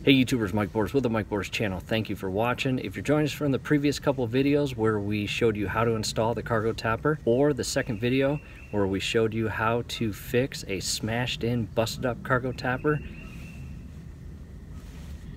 Hey YouTubers, Mike Borders with the Mike Borders channel. Thank you for watching. If you're joining us from the previous couple of videos where we showed you how to install the cargo tapper, or the second video where we showed you how to fix a smashed in, busted up cargo tapper,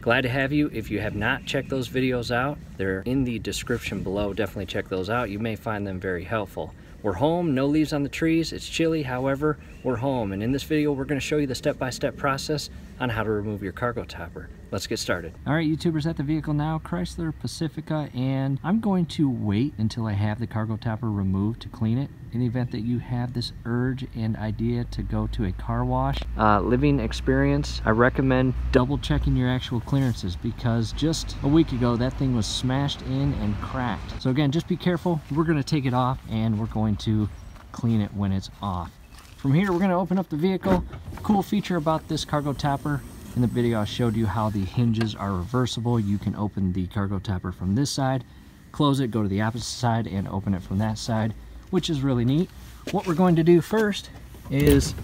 glad to have you. If you have not checked those videos out, they're in the description below. Definitely check those out. You may find them very helpful. We're home, no leaves on the trees, it's chilly, however, we're home. And in this video, we're gonna show you the step-by-step process on how to remove your cargo tapper. Let's get started. All right, YouTubers, at the vehicle now, Chrysler Pacifica, and I'm going to wait until I have the cargo tapper removed to clean it. In the event that you have this urge and idea to go to a car wash, living experience, I recommend double checking your actual clearances, because just a week ago that thing was smashed in and cracked. So again, just be careful. We're going to take it off and we're going to clean it when it's off. From here, we're going to open up the vehicle. Cool feature about this cargo tapper, in the video I showed you how the hinges are reversible. You can open the cargo tapper from this side, close it, go to the opposite side, and open it from that side, which is really neat. What we're going to do first is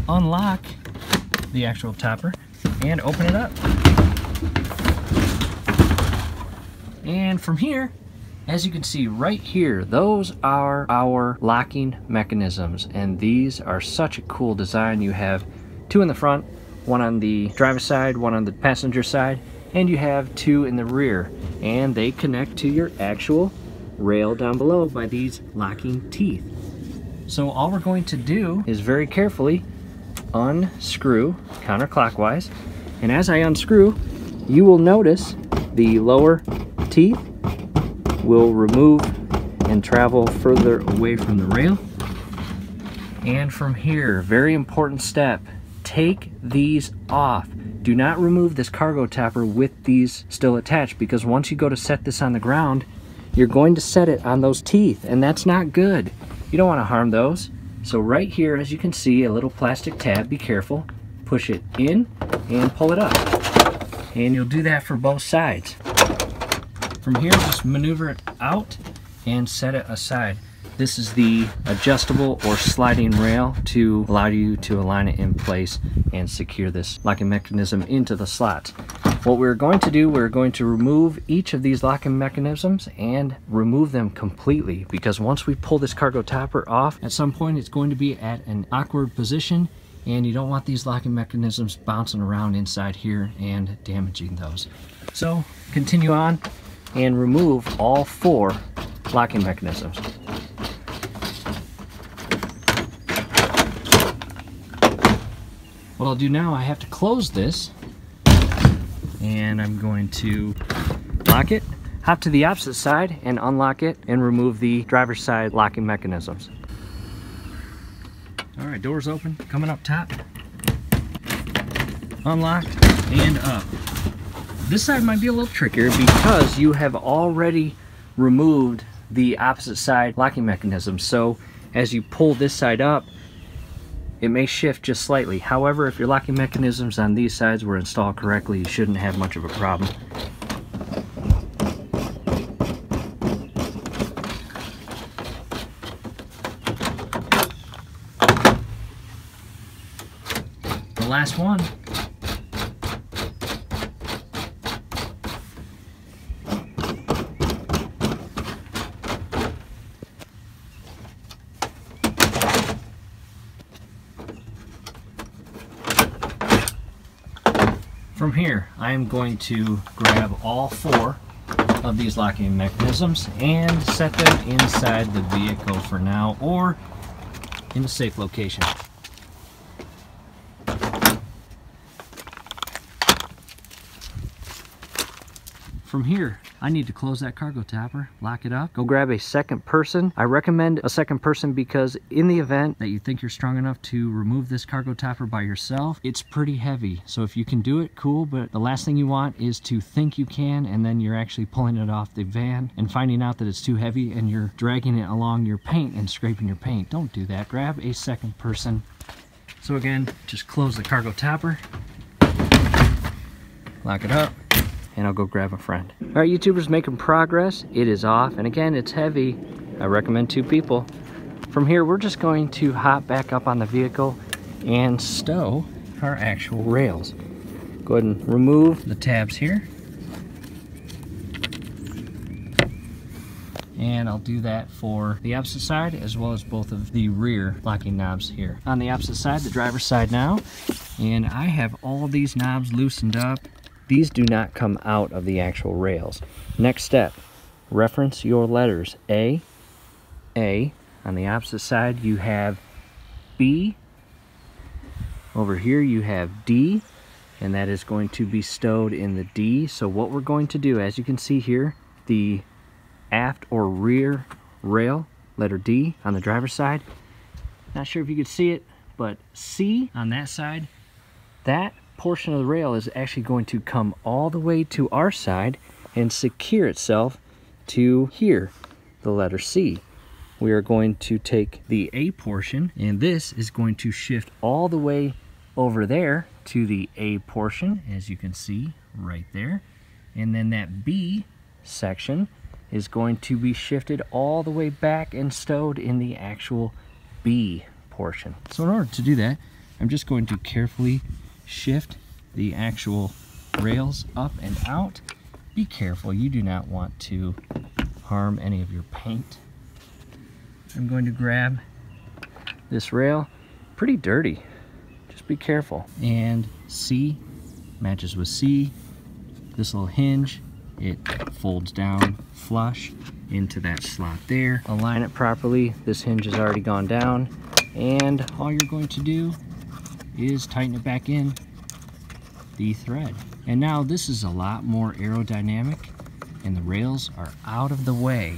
unlock the actual tapper and open it up. And from here, as you can see right here, those are our locking mechanisms, and these are such a cool design. You have two in the front, one on the driver's side, one on the passenger side, and you have two in the rear, and they connect to your actual rail down below by these locking teeth. So all we're going to do is very carefully unscrew counterclockwise, and as I unscrew, you will notice the lower teeth will remove and travel further away from the rail. And from here, very important step, take these off. Do not remove this cargo tapper with these still attached, because once you go to set this on the ground, you're going to set it on those teeth, and that's not good. You don't want to harm those. So right here, as you can see, a little plastic tab, be careful. Push it in and pull it up. And you'll do that for both sides. From here, just maneuver it out and set it aside. This is the adjustable or sliding rail to allow you to align it in place and secure this locking mechanism into the slots. What we're going to do, we're going to remove each of these locking mechanisms and remove them completely, because once we pull this cargo tapper off, at some point it's going to be at an awkward position, and you don't want these locking mechanisms bouncing around inside here and damaging those. So continue on and remove all four locking mechanisms. What I'll do now, I have to close this, and I'm going to lock it, hop to the opposite side and unlock it and remove the driver's side locking mechanisms. All right, doors open, coming up top, unlocked and up. This side might be a little trickier because you have already removed the opposite side locking mechanism. So as you pull this side up, it may shift just slightly. However, if your locking mechanisms on these sides were installed correctly, you shouldn't have much of a problem. The last one. From here, I am going to grab all four of these locking mechanisms and set them inside the vehicle for now, or in a safe location. From here, I need to close that cargo tapper, lock it up, go grab a second person. I recommend a second person because in the event that you think you're strong enough to remove this cargo tapper by yourself, it's pretty heavy. So if you can do it, cool, but the last thing you want is to think you can and then you're actually pulling it off the van and finding out that it's too heavy and you're dragging it along your paint and scraping your paint. Don't do that. Grab a second person. So again, just close the cargo tapper, lock it up, and I'll go grab a friend. All right, YouTubers, making progress. It is off, and again, it's heavy. I recommend two people. From here, we're just going to hop back up on the vehicle and stow our actual rails. go ahead and remove the tabs here. And I'll do that for the opposite side as well as both of the rear locking knobs here. On the opposite side, the driver's side now, and I have all these knobs loosened up. These do not come out of the actual rails. Next step, reference your letters. A. On the opposite side, you have B. Over here, you have D, and that is going to be stowed in the D. So what we're going to do, as you can see here, the aft or rear rail, letter D on the driver's side. Not sure if you could see it, but C on that side, that portion of the rail is actually going to come all the way to our side and secure itself to here, the letter C. We are going to take the A portion, and this is going to shift all the way over there to the A portion, as you can see right there. And then that B section is going to be shifted all the way back and stowed in the actual B portion. So in order to do that, I'm just going to carefully shift the actual rails up and out. Be careful, you do not want to harm any of your paint. I'm going to grab this rail, pretty dirty, just be careful. And C matches with C. This little hinge, it folds down flush into that slot there. Align it properly. This hinge has already gone down, and all you're going to do is tighten it back in the thread. And now this is a lot more aerodynamic, and the rails are out of the way.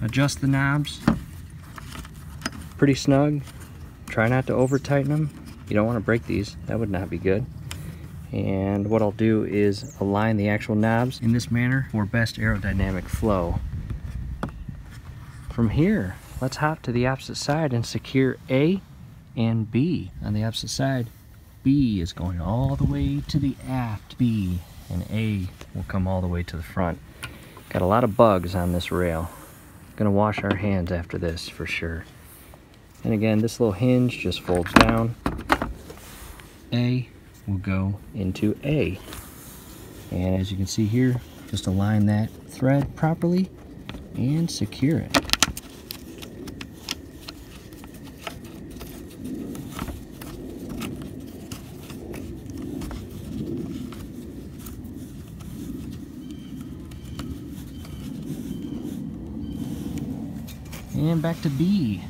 Adjust the knobs pretty snug. Try not to over tighten them. You don't want to break these, that would not be good. And what I'll do is align the actual knobs in this manner for best aerodynamic flow. From here, let's hop to the opposite side and secure A and B. On the opposite side, B is going all the way to the aft B, and A will come all the way to the front. Got a lot of bugs on this rail. Gonna wash our hands after this for sure. And again, this little hinge just folds down. A will go into A. And as you can see here, just align that thread properly and secure it. And back to B.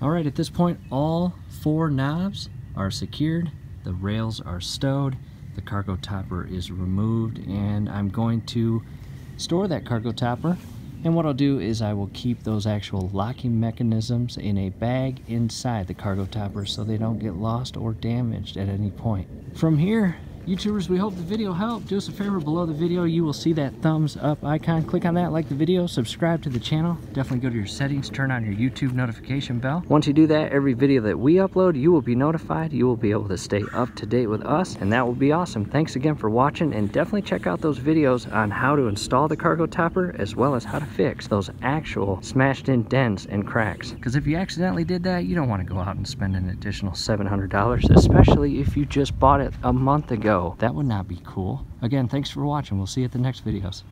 Alright, at this point, all 4 knobs are secured, the rails are stowed, the cargo topper is removed, and I'm going to store that cargo topper. And what I'll do is I will keep those actual locking mechanisms in a bag inside the cargo topper so they don't get lost or damaged at any point. From here, YouTubers, we hope the video helped. Do us a favor, below the video you will see that thumbs up icon. Click on that, like the video, subscribe to the channel. Definitely go to your settings, turn on your YouTube notification bell. Once you do that, every video that we upload, you will be notified. You will be able to stay up to date with us, and that will be awesome. Thanks again for watching, and definitely check out those videos on how to install the cargo topper as well as how to fix those actual smashed in dents and cracks. Because if you accidentally did that, you don't want to go out and spend an additional $700, especially if you just bought it a month ago. That would not be cool. Again, thanks for watching. We'll see you at the next videos.